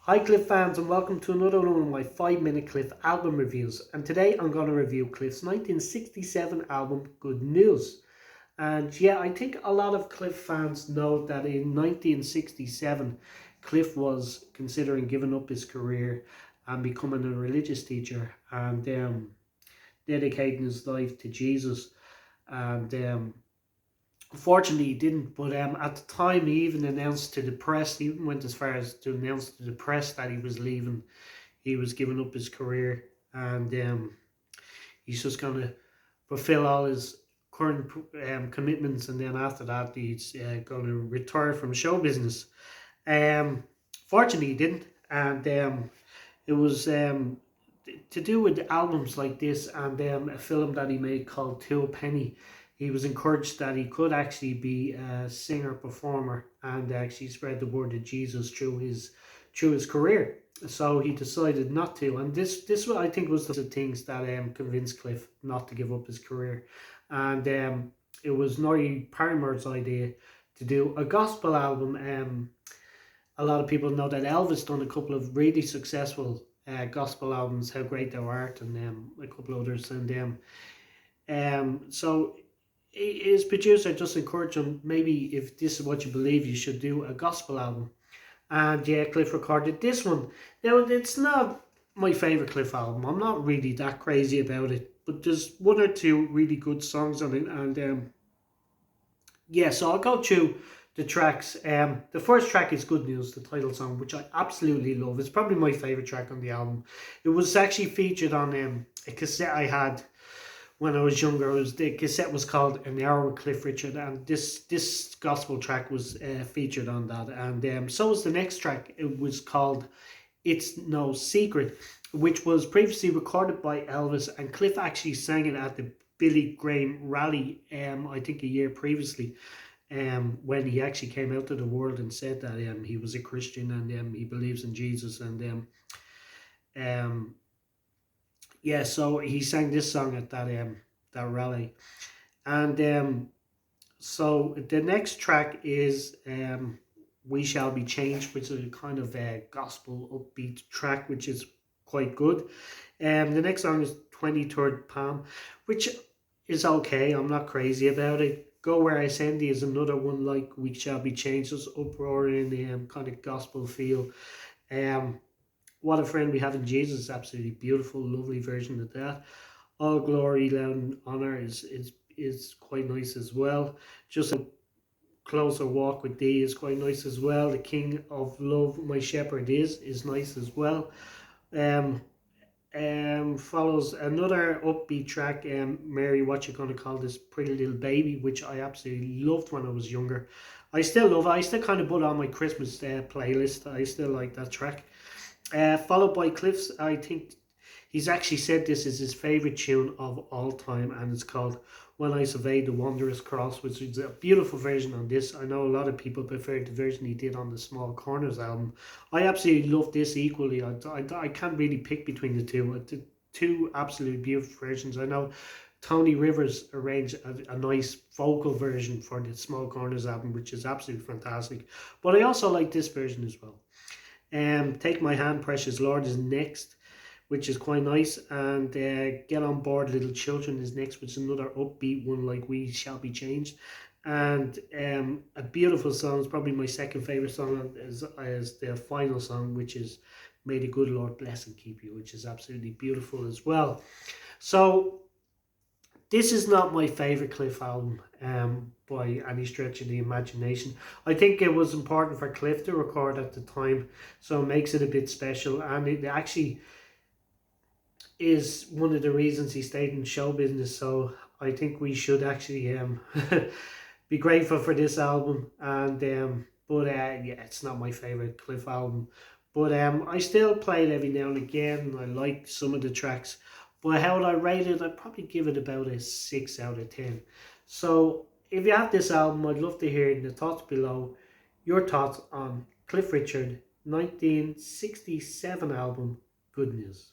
Hi Cliff fans, and welcome to another one of my 5 minute Cliff album reviews. And today I'm going to review Cliff's 1967 album Good News. And yeah, I think a lot of Cliff fans know that in 1967 Cliff was considering giving up his career and becoming a religious teacher and dedicating his life to Jesus. And Unfortunately, he didn't. But at the time, he even announced to the press. He even went as far as to announce to the press that he was leaving. He was giving up his career, and he's just gonna fulfill all his current commitments, and then after that, he's gonna retire from show business. Um, Fortunately, he didn't, and it was to do with albums like this and a film that he made called Two Penny. He was encouraged that he could actually be a singer performer and actually spread the word of Jesus through his career. So he decided not to, and this I think was the things that convinced Cliff not to give up his career, and it was Norrie Paramore's idea to do a gospel album. A lot of people know that Elvis done a couple of really successful gospel albums, How Great Thou Art, and a couple others, and so his producer just encouraged him, maybe if this is what you believe, you should do a gospel album. And yeah, Cliff recorded this one. Now, it's not my favourite Cliff album. I'm not really that crazy about it, but there's one or two really good songs on it, and yeah, so I'll go through the tracks. The first track is Good News, the title song, which I absolutely love. It's probably my favourite track on the album. It was actually featured on a cassette I had when I was younger. The cassette was called An Hour with Cliff Richard, and this gospel track was featured on that. And so was the next track. It was called It's No Secret, which was previously recorded by Elvis, and Cliff actually sang it at the Billy Graham rally, I think a year previously, when he actually came out to the world and said that he was a Christian and he believes in Jesus, and um, yeah, so he sang this song at that rally, and so the next track is We Shall Be Changed, which is a kind of a gospel upbeat track, which is quite good. The next song is 23rd Palm, which is okay. I'm not crazy about it. Go Where I Send Thee is another one like We Shall Be Changed, just uproar in the kind of gospel feel. Um, what a Friend We Have in Jesus is absolutely beautiful, lovely version of that. All Glory, Loud and Honor is quite nice as well. Just a Closer Walk with Thee is quite nice as well. The King of Love, My Shepherd is nice as well. Um, Follows another upbeat track, Mary, What You Gonna Call This Pretty Little Baby, which I absolutely loved when I was younger. I still love it. I still kind of put it on my Christmas playlist. I still like that track. Followed by Cliff's, I think he's actually said this is his favourite tune of all time, and it's called When I Surveyed the Wondrous Cross, which is a beautiful version on this. I know a lot of people preferred the version he did on the Small Corners album. I absolutely love this equally. I can't really pick between the two. The two absolutely beautiful versions. I know Tony Rivers arranged a nice vocal version for the Small Corners album, which is absolutely fantastic. But I also like this version as well. Take My Hand, Precious Lord is next, which is quite nice. And Get On Board, Little Children is next, which is another upbeat one like We Shall Be Changed. And a beautiful song, it's probably my second favourite song, is the final song, which is May the Good Lord Bless and Keep You, which is absolutely beautiful as well. So this is not my favourite Cliff album by any stretch of the imagination. I think it was important for Cliff to record at the time, so it makes it a bit special, and it actually is one of the reasons he stayed in show business. So I think we should actually be grateful for this album. And but yeah, it's not my favourite Cliff album, but I still play it every now and again, and I like some of the tracks. But how would I rate it? I'd probably give it about a 6 out of 10. So if you have this album, I'd love to hear in the thoughts below your thoughts on Cliff Richard 1967 album Good News.